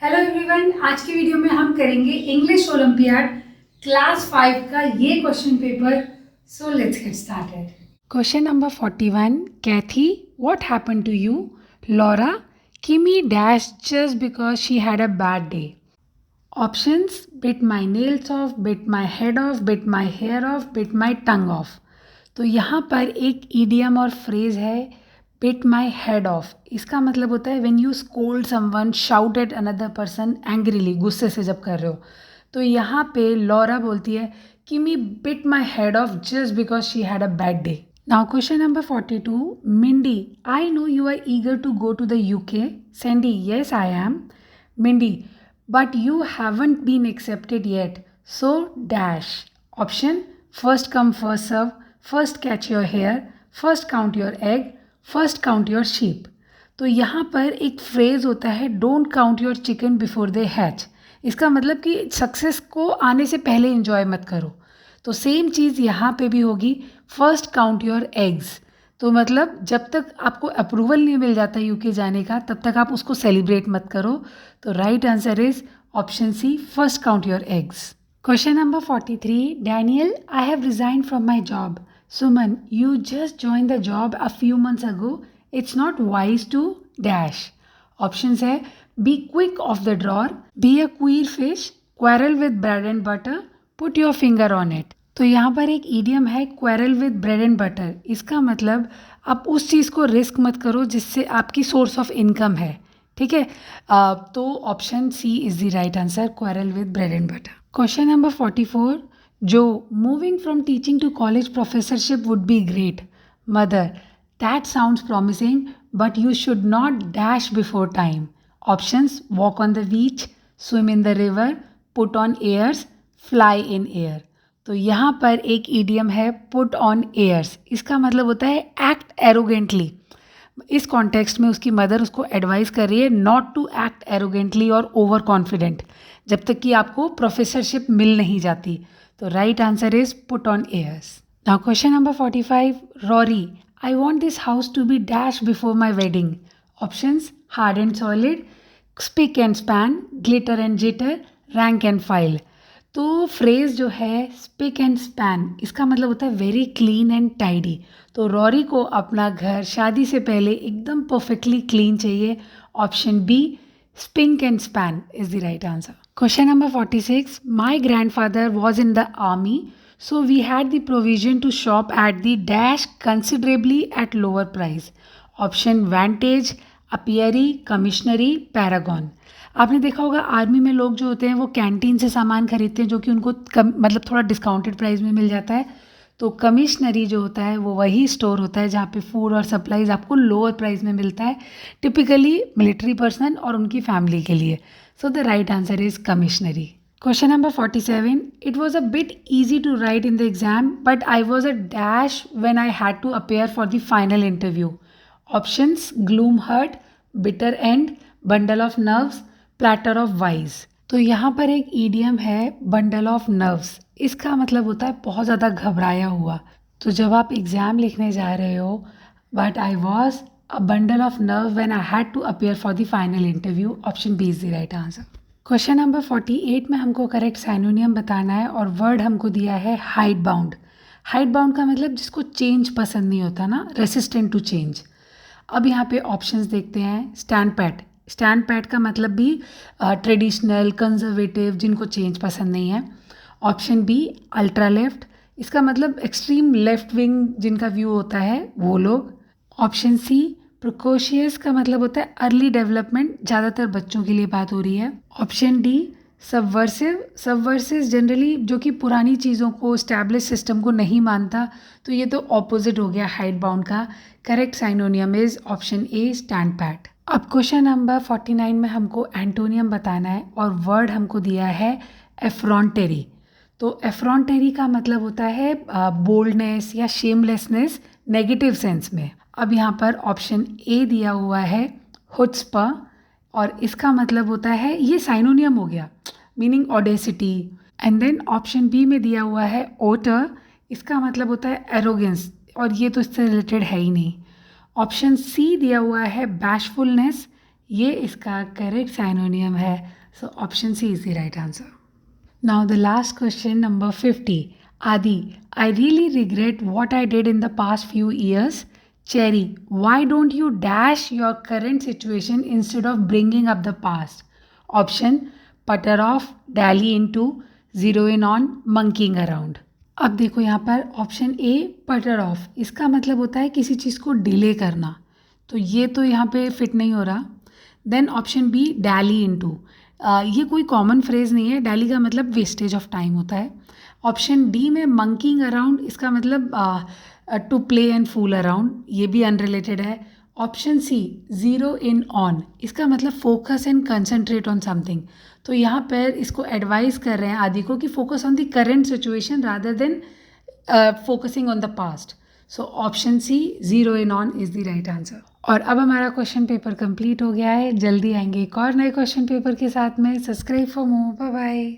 Hello everyone, आज की video में हम करेंगे इंग्लिश ओलंपियाड क्लास 5 का ये question paper. So let's get started. Question number 41, Kathy, what happened to you? Laura, Kimmy dash just because she had a bad day. Options, bit my nails off, bit my head off, bit my hair off, bit my tongue off. तो यहाँ पर एक idiom और phrase है bit my head of. इसका मतलब होता है when you scold someone, shout at another person angrily, गुस्से से जब कर रहे हो। तो यहाँ पे लॉरा बोलती है कि me bit my head off just because she had a bad day. Now question number 42, Mindy, I know you are eager to go to the UK. Sandy, yes I am. Mindy, but you haven't been accepted yet, so dash. Option, first come first serve, first catch your hare, first count your egg, first count your sheep. तो यहाँ पर एक phrase होता है don't count your chicken before they hatch. इसका मतलब कि success को आने से पहले इंजॉय मत करो। तो सेम चीज़ यहाँ पे भी होगी, फर्स्ट काउंट योर एग्स। तो मतलब जब तक आपको अप्रूवल नहीं मिल जाता यूके जाने का तब तक आप उसको सेलिब्रेट मत करो। तो right answer is option C, first count your eggs. Question number 43, Daniel, I have resign from my job. Suman, you just join the job a few months ago, it's not wise to dash. Options है, be quick off the drawer, be a queer fish, quarrel with bread and butter, put your finger on it. तो यहाँ पर एक idiom है quarrel with bread and butter. इसका मतलब आप उस चीज़ को रिस्क मत करो जिससे आपकी सोर्स ऑफ इनकम है। ठीक है, तो option C is the right answer, quarrel with bread and butter. Question number 44, जो moving from teaching to college professorship would be great. Mother, that sounds promising but you should not dash before time. Options, walk on the beach, swim in the river, put on airs, fly in air. तो यहाँ पर एक idiom है put on years. इसका मतलब होता है act arrogantly. इस कॉन्टेक्स्ट में उसकी मदर उसको एडवाइस कर रही है नॉट टू एक्ट एरोगेंटली और ओवर कॉन्फिडेंट जब तक कि आपको प्रोफेसरशिप मिल नहीं जाती। तो right answer is put on airs. Now question number 45, Rory, I want this house to be dash before my wedding. Options, hard and solid, spick and span, glitter and jitter, rank and file. तो phrase जो है spick and span, इसका मतलब होता है very clean and tidy. तो Rory को अपना घर शादी से पहले एकदम परफेक्टली क्लीन चाहिए। Option B, spick and span is the right answer. Question number 46, my grandfather was in the army, so we had the provision to shop at the dash considerably at lower price. Option, vantage, apiary, commissary, paragon. आपने देखा होगा army में लोग जो होते हैं वो canteen से सामान खरीदते हैं जो कि उनको मतलब थोड़ा डिस्काउंटेड प्राइस में मिल जाता है। तो कमिश्नरी जो होता है वो वही स्टोर होता है जहाँ पे फूड और सप्लाईज आपको लोअर प्राइस में मिलता है, टिपिकली मिलिट्री पर्सन और उनकी फैमिली के लिए। So the right answer is commissary. Question number 47, it was a bit easy to write in the exam but I was a dash when I had to appear for the final interview. Options, gloom hurt, bitter end, bundle of nerves, platter of wise. तो यहाँ पर एक idiom है bundle of nerves. इसका मतलब होता है बहुत ज़्यादा घबराया हुआ। तो जब आप एग्ज़ाम लिखने जा रहे हो, but I was a bundle of nerve when I had to appear for the final interview. Option B is the right answer. Question number 48 में हमको करेक्ट साइनोनियम बताना है और वर्ड हमको दिया है हाइड बाउंड। हाइड बाउंड का मतलब जिसको चेंज पसंद नहीं होता ना, रेसिस्टेंट टू चेंज। अब यहाँ पे ऑप्शंस देखते हैं। स्टैंड पैट, स्टैंड पैट का मतलब भी ट्रेडिशनल, कंजर्वेटिव, जिनको चेंज पसंद नहीं है। ऑप्शन बी, अल्ट्रा लेफ्ट, इसका मतलब एक्सट्रीम लेफ्ट विंग जिनका व्यू होता है वो लोग। ऑप्शन सी, प्रिकॉशियस का मतलब होता है अर्ली डेवलपमेंट, ज़्यादातर बच्चों के लिए बात हो रही है। Option D, subversive, subversive generally जो कि पुरानी चीज़ों को, स्टैब्लिश सिस्टम को नहीं मानता। तो ये तो ऑपोजिट हो गया हाइड बाउंड का। Correct synonym is option A, stand PAT. अब क्वेश्चन नंबर 49 में हमको एंटोनियम बताना है और वर्ड हमको दिया है एफ्रॉन्टेरी। तो एफ्रॉन्टेरी का मतलब होता है बोल्डनेस या शेमलेसनेस नेगेटिव सेंस में। अब यहाँ पर ऑप्शन ए दिया हुआ है हुत्स्पा और इसका मतलब होता है, ये साइनोनियम हो गया, meaning audacity. And then option B में दिया हुआ है ओटर, इसका मतलब होता है एरोगेंस और ये तो इससे रिलेटेड है ही नहीं। ऑप्शन सी दिया हुआ है बैशफुलनेस, ये इसका करेक्ट साइनोनियम है. So option C is the right answer. Now the last question, number 50. Adi, I really regret what I did in the past few years. Cherry, why don't you dash your current situation instead of bringing up the past? Option, putter off, dally into, zero in on, monkeying around. अब देखो यहाँ पर option A पटर of, इसका मतलब होता है किसी चीज़ को डिले करना, तो ये तो यहाँ पे फिट नहीं हो रहा. Then option B dally into, ये कोई कॉमन फ्रेज नहीं है, डैली का मतलब वेस्टेज ऑफ टाइम होता है. ऑप्शन डी में मंकींग अराउंड, इसका मतलब to play and fool around, ये भी अनरिलेटेड है. Option C zero in on, इसका मतलब focus and concentrate on something. तो यहाँ पर इसको एडवाइस कर रहे हैं आदि को कि focus on the current situation rather than focusing on the past. So option C zero in on is the right answer. और अब हमारा क्वेश्चन पेपर कंप्लीट हो गया है. जल्दी आएंगे एक और नए क्वेश्चन पेपर के साथ में. Subscribe for more. Bye bye.